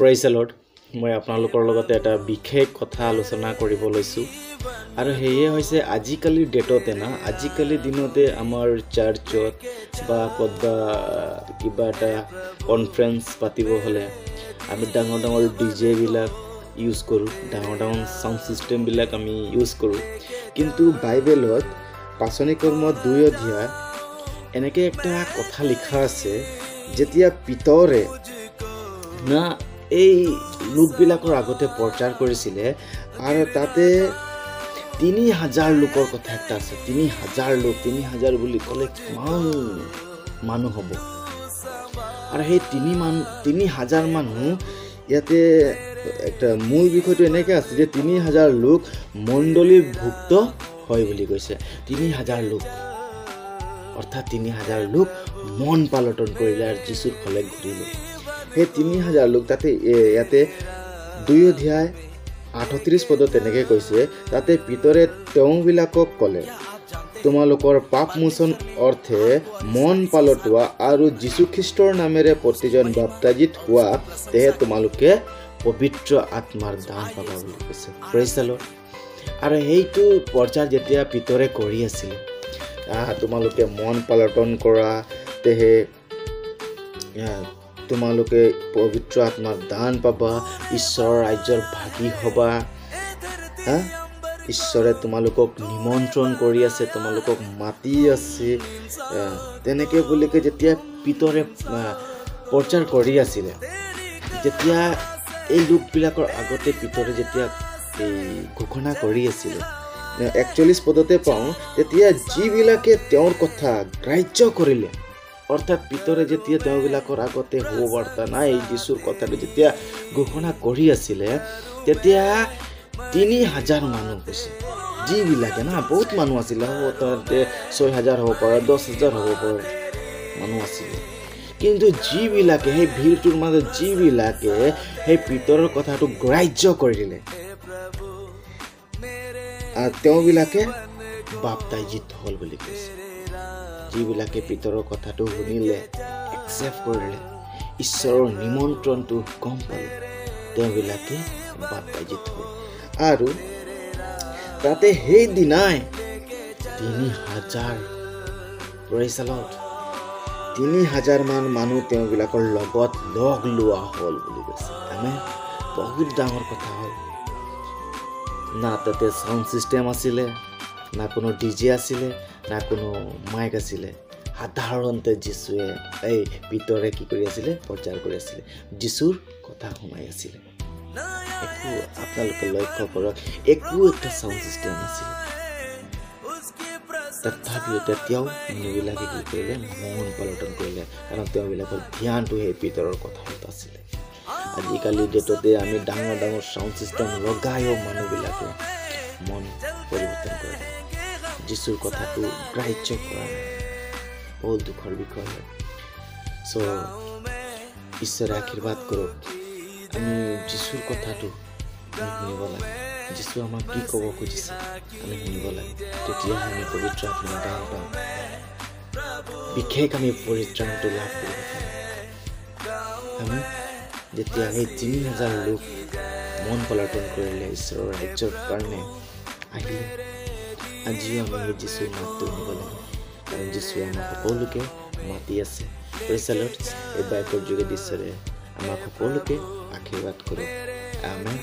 Praise the lord. মই আপোনালোকৰ লগতে এটা বিশেষ কথা আলোচনা কৰিব লৈছোঁ আৰু সেয়ে হৈছে আজিকালিৰ ডেটতে না আজিকালি দিনতে আমাৰ চাৰ্চত বা ক'ৰবা কিবা এটা কনফাৰেন্স পাতিব হ'লে আমি ডাঙৰ ডাঙৰ ডিজেবিলাক ইউজ কৰোঁ, ডাঙৰ ডাঙৰ চাউণ্ড ছিষ্টেমবিলাক আমি ইউজ কৰোঁ। কিন্তু বাইবেলত পাচনি কৰ্ম 2 অধ্যায় এনেকৈ একটা কথা লিখা আছে, যেতিয়া পিতৰে না এই লোকবিলাকৰ আগতে প্ৰচাৰ কৰিছিলে আৰু তাতে 3000 লোকৰ কথা একটা আছে। 3000 লোক, 3000 বুলি ক'লে কিমান মানুহ হ'ব? আৰু সেই 3000 মানুহ ইয়াতে একটা মূল বিষয়টো এনেকৈ আছে যে 3000 লোক মণ্ডলীভুক্ত হয় বুলি কৈছে। 3000 লোক অৰ্থাৎ 3000 লোক মন পালটন কৰিলে আৰু যীশুৰ ফালে ঘূৰিলে। সেই 3000 লোক তাতে ইয়াতে 2 অধ্যায় 38 পদত এনেকৈ কৈছে, তাতে পিতৰে তেওঁবিলাকক ক'লে, তোমালোকৰ পাপ মোচন অৰ্থে মন পালটোৱা আৰু যীশুখ্ৰীষ্টৰ নামেৰে প্ৰতিজন বাপ্তাজিত হোৱা, তেহে তোমালোকে পবিত্ৰ আত্মাৰ দান পাবা বুলি কৈছে। Praise the lord. আৰু সেইটো প্ৰচাৰ যেতিয়া পিতৰে কৰি আছিলে, তোমালোকে মন পালটন কৰা, তেহে তোমালোকে পবিত্ৰ আত্মাৰ দান পাবা, ঈশ্বৰৰ ৰাজ্যৰ ভাগী হ'বা। ঈশ্বৰে তোমালোকক নিমন্ত্ৰণ কৰি আছে, তোমালোকক মাতি আছে, তেনেকৈ বুলি কৈ যেতিয়া পিতৰে প্ৰচাৰ কৰি আছিলে, যেতিয়া এই লোকবিলাকৰ আগতে পিতৰে যেতিয়া এই ঘোষণা কৰি আছিলে 41 পদতে পাওঁ, তেতিয়া যিবিলাকে তেওঁৰ কথা গ্ৰাহ্য কৰিলে, অৰ্থাৎ পিতৰে যেতিয়া তেওঁবিলাকৰ আগতে হ'ব বাৰ্তা নাই যীশুৰ কথাটো যেতিয়া ঘোষণা কৰি আছিলে, তেতিয়া 3000 মানুহ কৈছে। যিবিলাকে না বহুত মানুহ আছিলে, তাতে 6000 হ'ব পাৰে, 10000 হ'ব পাৰে মানুহ আছিলে। কিন্তু যিবিলাকে সেই ভিৰটোৰ মাজত যিবিলাকে সেই পিতৰৰ কথাটো গ্ৰাহ্য কৰিলে, তেওঁবিলাকে বাপ্তাইজিত হ'ল বুলি কৈছে। যিবিলাকে পিতৰৰ কথাটো শুনিলে, একচেপ্ট কৰিলে, ঈশ্বৰৰ নিমন্ত্ৰণটো গম পালে, তেওঁবিলাকে বাপ্তাইজিত হ'ল। আৰু তাতে সেই দিনাই 3000 প্ৰেইজ দ্য লৰ্ড 3000 মান মানুহ তেওঁবিলাকৰ লগত লগ লোৱা হ'ল বুলি কৈছে। আমেন। বহুত ডাঙৰ কথা হ'ল। না তাতে চাউণ্ড ছিষ্টেম আছিলে, না কোনো ডিজে আছিলে, না কোনো মাইক আছিলে। সাধাৰণতে যীশুৱে এই পিতৰে কি কৰি আছিলে? প্ৰচাৰ কৰি আছিলে, যীশুৰ কথা শুনাই আছিলে। একো আপোনালোকে লক্ষ্য কৰক, একো এটা চাউণ্ড ছিষ্টেম নাছিলে। তথাপিও তেতিয়াও মানুহবিলাকে কি কৰিলে? মন পালটন কৰিলে, কাৰণ তেওঁবিলাকৰ ধ্যানটো সেই পিতৰৰ কথাত আছিলে। আজিকালি ডেটতে আমি ডাঙৰ ডাঙৰ চাউণ্ড ছিষ্টেম লগায়ো মানুহবিলাকে মন পৰিৱৰ্তন কৰে, যীশুৰ কথাটো গ্ৰাহ্য কৰা নাই। বহুত দুখৰ বিষয় হয়। চ' ঈশ্বৰে আশীৰ্বাদ কৰক, আমি যীশুৰ কথাটো শুনিব লাগে। যীশু আমাক কি ক'ব খুজিছে আমি শুনিব লাগে, তেতিয়াহে আমি পবিত্ৰ আত্মাৰ দান পাম। বিশেষ আমি পৰিত্ৰাণটো লাভ কৰিব পাৰিম। আমি যেতিয়া সেই 3000 লোক মন পালটন কৰিলে, ঈশ্বৰৰ ৰাজ্যৰ কাৰণে আহিলে, আজিও আমি সেই যীশুৰ মাতটো শুনিব লাগে, কাৰণ যীশুৱে আমাক সকলোকে মাতি আছে। Praise the lord. এই বাইকৰ যোগেদি ঈশ্বৰে আমাক সকলোকে আশীৰ্বাদ কৰক। আমেন।